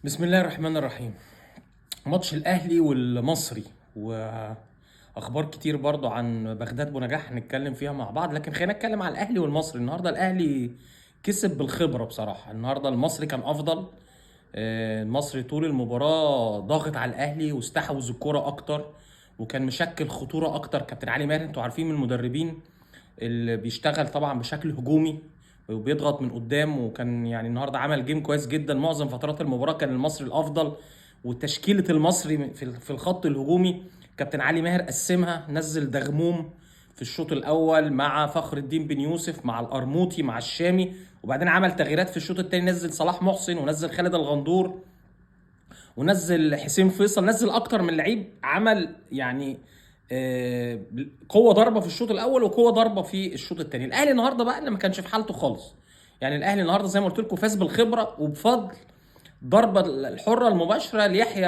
بسم الله الرحمن الرحيم. ماتش الاهلي والمصري واخبار كتير برضو عن بغداد بنجاح هنتكلم فيها مع بعض، لكن خلينا نتكلم على الاهلي والمصري. النهارده الاهلي كسب بالخبره بصراحه. النهارده المصري كان افضل. المصري طول المباراه ضاغط على الاهلي واستحوذ الكره اكتر وكان مشكل خطوره اكتر. كابتن علي ماهر انتوا عارفين من المدربين اللي بيشتغل طبعا بشكل هجومي وبيضغط من قدام، وكان يعني النهارده عمل جيم كويس جدا. معظم فترات المباراه كان المصري الافضل، وتشكيله المصري في الخط الهجومي كابتن علي ماهر قسمها. نزل دغموم في الشوط الاول مع فخر الدين بن يوسف مع القرموطي مع الشامي، وبعدين عمل تغييرات في الشوط الثاني، نزل صلاح محسن ونزل خالد الغندور ونزل حسين فيصل، نزل اكتر من لعيب. عمل يعني آه، قوه ضربه في الشوط الاول وقوه ضربه في الشوط الثاني. الاهلي النهارده بقى اللي ما كانش في حالته خالص. يعني الاهلي النهارده زي ما قلت لكم فاز بالخبره وبفضل ضربه الحره المباشره ليحيى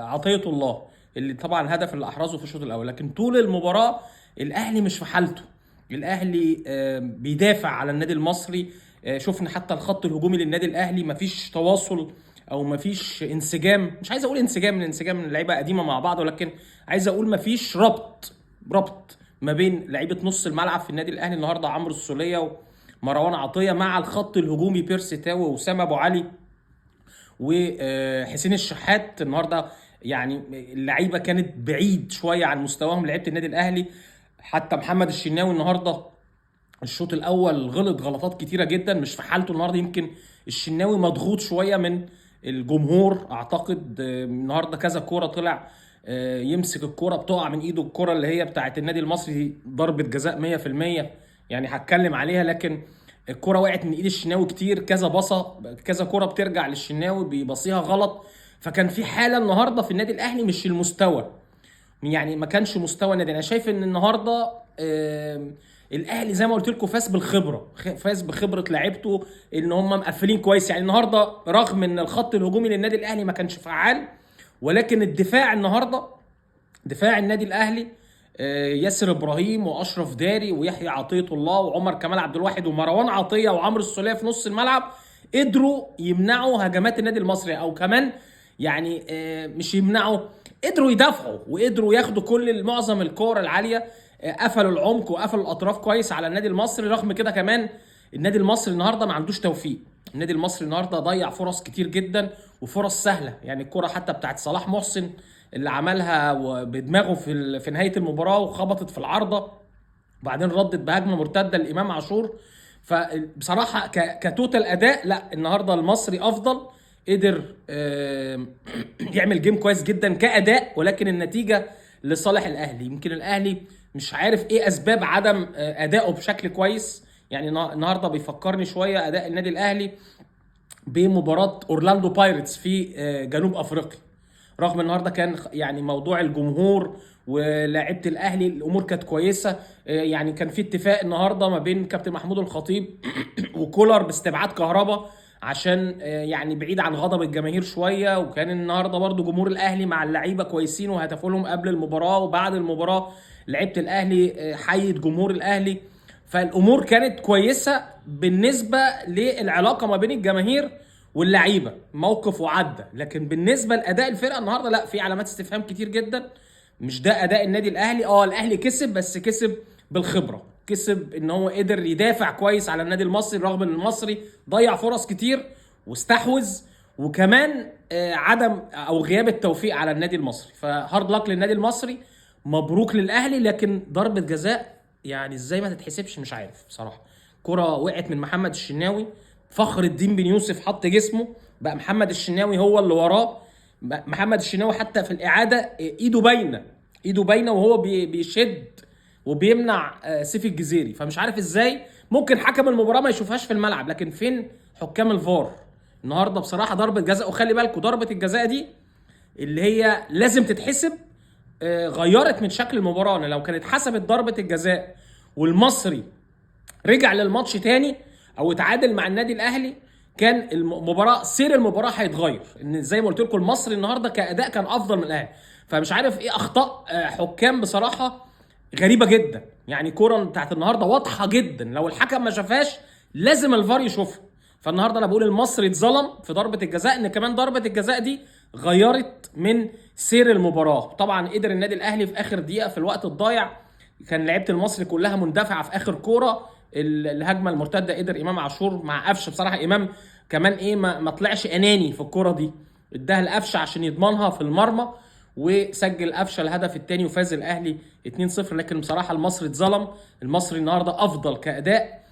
عطيه الله، اللي طبعا الهدف اللي احرزه في الشوط الاول. لكن طول المباراه الاهلي مش في حالته. الاهلي بيدافع على النادي المصري. شفنا حتى الخط الهجومي للنادي الاهلي مفيش تواصل او مفيش انسجام. مش عايز اقول انسجام، من انسجام من لعيبه قديمه مع بعض، ولكن عايز اقول مفيش ربط ما بين لعيبه نص الملعب في النادي الاهلي النهارده، عمرو السوليه ومروان عطيه، مع الخط الهجومي بيرسي تاو واسامه ابو علي وحسين الشحات. النهارده يعني اللعيبه كانت بعيد شويه عن مستواهم لعيبه النادي الاهلي. حتى محمد الشناوي النهارده الشوط الاول غلط غلطات كتيره جدا، مش في حالته النهارده. يمكن الشناوي مضغوط شويه من الجمهور اعتقد. النهارده كذا كوره طلع يمسك الكوره بتقع من ايده، الكوره اللي هي بتاعت النادي المصري ضربه جزاء 100%، يعني هتكلم عليها. لكن الكوره وقعت من ايد الشناوي كتير، كذا بصه كذا كوره بترجع للشناوي بيبصيها غلط. فكان في حاله النهارده في النادي الاهلي مش المستوى، يعني ما كانش مستوى النادي. انا شايف ان النهارده الاهلي زي ما قلت لكم فاز بالخبره، فاز بخبره لعيبته ان هم مقفلين كويس. يعني النهارده رغم ان الخط الهجومي للنادي الاهلي ما كانش فعال، ولكن الدفاع النهارده دفاع النادي الاهلي ياسر ابراهيم واشرف داري ويحيى عطيه الله وعمر كمال عبد الواحد ومروان عطيه وعمرو السوليه في نص الملعب قدروا يمنعوا هجمات النادي المصري، او كمان يعني مش يمنعوا، قدروا يدافعوا وقدروا ياخدوا كل معظم الكور العاليه. قفلوا العمق وقفلوا الاطراف كويس على النادي المصري. رغم كده كمان النادي المصري النهارده ما عندوش توفيق. النادي المصري النهارده ضيع فرص كتير جدا وفرص سهله. يعني الكره حتى بتاعت صلاح محسن اللي عملها بدماغه في نهايه المباراه وخبطت في العارضه، وبعدين ردت بهجمه مرتده لامام عاشور. فبصراحه كتوتال اداء، لا النهارده المصري افضل، قدر يعمل جيم كويس جدا كاداء، ولكن النتيجه لصالح الاهلي. يمكن الاهلي مش عارف ايه اسباب عدم ادائه بشكل كويس. يعني النهارده بيفكرني شويه اداء النادي الاهلي بمباراه اورلاندو بايرتس في جنوب افريقيا. رغم النهارده كان يعني موضوع الجمهور ولاعيبه الاهلي الامور كانت كويسه. يعني كان في اتفاق النهارده ما بين كابتن محمود الخطيب وكولر باستبعاد كهربا عشان يعني بعيد عن غضب الجماهير شويه. وكان النهارده برضو جمهور الاهلي مع اللعيبه كويسين وهتفوا لهم قبل المباراه وبعد المباراه. لعيبه الاهلي حيت جمهور الاهلي، فالامور كانت كويسه بالنسبه للعلاقه ما بين الجماهير واللعيبه، موقف وعدى. لكن بالنسبه لاداء الفرقه النهارده لا، في علامات استفهام كتير جدا. مش ده اداء النادي الاهلي. الاهلي كسب، بس كسب بالخبره، كسب ان هو قدر يدافع كويس على النادي المصري رغم ان المصري ضيع فرص كتير واستحوذ، وكمان عدم او غياب التوفيق على النادي المصري. فهارد لك للنادي المصري، مبروك للاهلي. لكن ضربه جزاء يعني ازاي ما تتحسبش مش عارف بصراحه. كرة وقعت من محمد الشناوي، فخر الدين بن يوسف حط جسمه بقى محمد الشناوي هو اللي وراه. محمد الشناوي حتى في الاعاده ايده باينه، ايده باينه وهو بيشد وبيمنع سيف الجزيري. فمش عارف ازاي ممكن حكم المباراه ما يشوفهاش في الملعب، لكن فين حكام الفار النهارده؟ بصراحه ضربه جزاء. وخلي بالكم ضربه الجزاء دي اللي هي لازم تتحسب غيرت من شكل المباراه. لو كانت حسبت ضربه الجزاء والمصري رجع للماتش تاني او اتعادل مع النادي الاهلي، كان المباراه سير المباراه هيتغير. ان زي ما قلت لكم المصري النهارده كاداء كان افضل من الاهلي. فمش عارف ايه اخطاء حكام بصراحه غريبه جدا. يعني كوره بتاعت النهارده واضحه جدا، لو الحكم ما شافهاش لازم الفار يشوفها. فالنهارده انا بقول المصري اتظلم في ضربه الجزاء، ان كمان ضربه الجزاء دي غيرت من سير المباراه. طبعا قدر النادي الاهلي في اخر دقيقه في الوقت الضايع، كان لعيبه المصري كلها مندفعه في اخر كوره، الهجمه المرتده قدر امام عاشور مع قفشه. بصراحه امام كمان ايه ما طلعش اناني في الكوره دي، اداها لقفشه عشان يضمنها في المرمى، وسجل قفشه الهدف الثاني وفاز الاهلي 2-0. لكن بصراحه المصري اتظلم، المصري النهارده افضل كاداء،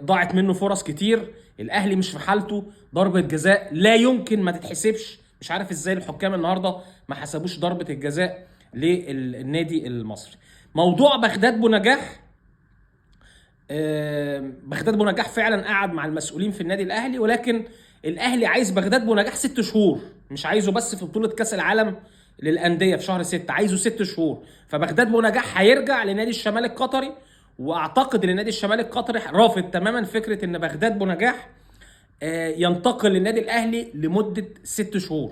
ضاعت منه فرص كتير، الاهلي مش في حالته، ضربه جزاء لا يمكن ما تتحسبش. مش عارف ازاي الحكام النهارده ما حسبوش ضربه الجزاء للنادي المصري. موضوع بغداد بونجاح، بغداد بونجاح فعلا قعد مع المسؤولين في النادي الاهلي، ولكن الاهلي عايز بغداد بونجاح 6 شهور، مش عايزه بس في بطوله كاس العالم للانديه في شهر 6، عايزه 6 شهور. فبغداد بونجاح هيرجع لنادي الشمال القطري، واعتقد ان نادي الشمال القطري رافض تماما فكره ان بغداد بونجاح ينتقل للنادي الاهلي لمده 6 شهور.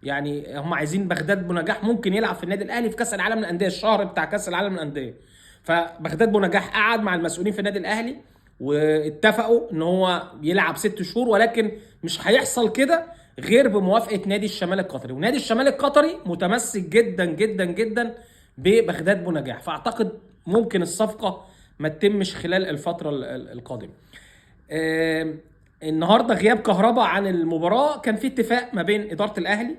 يعني هم عايزين بغداد بونجاح ممكن يلعب في النادي الاهلي في كاس العالم للانديه، الشهر بتاع كاس العالم للانديه. فبغداد بونجاح قعد مع المسؤولين في النادي الاهلي واتفقوا ان هو يلعب 6 شهور، ولكن مش هيحصل كده غير بموافقه نادي الشمال القطري، ونادي الشمال القطري متمسك جدا جدا جدا ببغداد بونجاح. فاعتقد ممكن الصفقه ما تتمش خلال الفتره القادمه. النهارده غياب كهربا عن المباراه، كان في اتفاق ما بين اداره الاهلي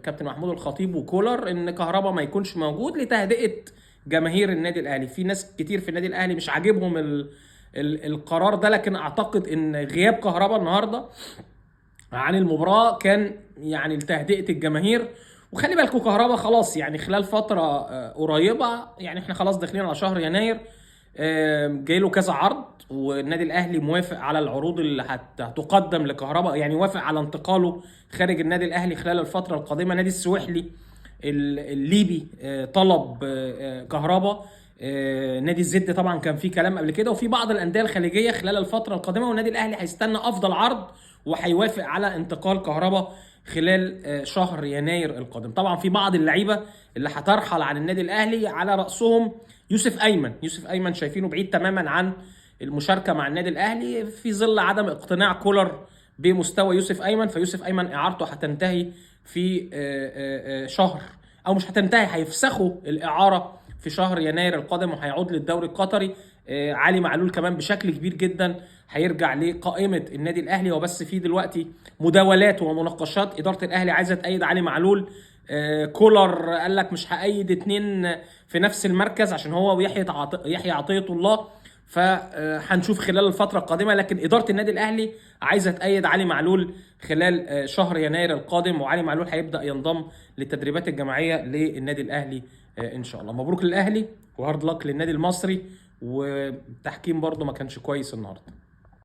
كابتن محمود الخطيب وكولر ان كهربا ما يكونش موجود لتهدئه جماهير النادي الاهلي. في ناس كتير في النادي الاهلي مش عاجبهم القرار ده، لكن اعتقد ان غياب كهربا النهارده عن المباراه كان يعني لتهدئه الجماهير. وخلي بالكم كهربا خلاص يعني خلال فتره قريبه، يعني احنا خلاص داخلين على شهر يناير، جاي له كذا عرض، والنادي الاهلي موافق على العروض اللي هتقدم لكهربا، يعني وافق على انتقاله خارج النادي الاهلي خلال الفتره القادمه. نادي السويحلي الليبي طلب كهربا، نادي الزد طبعا كان في كلام قبل كده، وفي بعض الانديه الخليجيه خلال الفتره القادمه، والنادي الاهلي هيستنى افضل عرض وهيوافق على انتقال كهربا خلال شهر يناير القادم. طبعا في بعض اللعيبه اللي هترحل عن النادي الاهلي، على راسهم يوسف ايمن شايفينه بعيد تماما عن المشاركه مع النادي الاهلي في ظل عدم اقتناع كولر بمستوى يوسف ايمن. فيوسف ايمن اعارته هتنتهي في شهر، او مش هتنتهي، هيفسخوا الاعاره في شهر يناير القادم وهيعود للدوري القطري. علي معلول كمان بشكل كبير جدا هيرجع لقائمه النادي الاهلي. وبس في دلوقتي مداولات ومناقشات، اداره الاهلي عايزه تأيد علي معلول، كولر قال لك مش هأيد 2 في نفس المركز عشان هو ويحيى عطية الله. فهنشوف خلال الفترة القادمة، لكن إدارة النادي الأهلي عايزة تأيد علي معلول خلال شهر يناير القادم، وعلي معلول هيبدأ ينضم للتدريبات الجماعية للنادي الأهلي إن شاء الله. مبروك للأهلي وهارد لك للنادي المصري، والتحكيم برضو ما كانش كويس النهارده.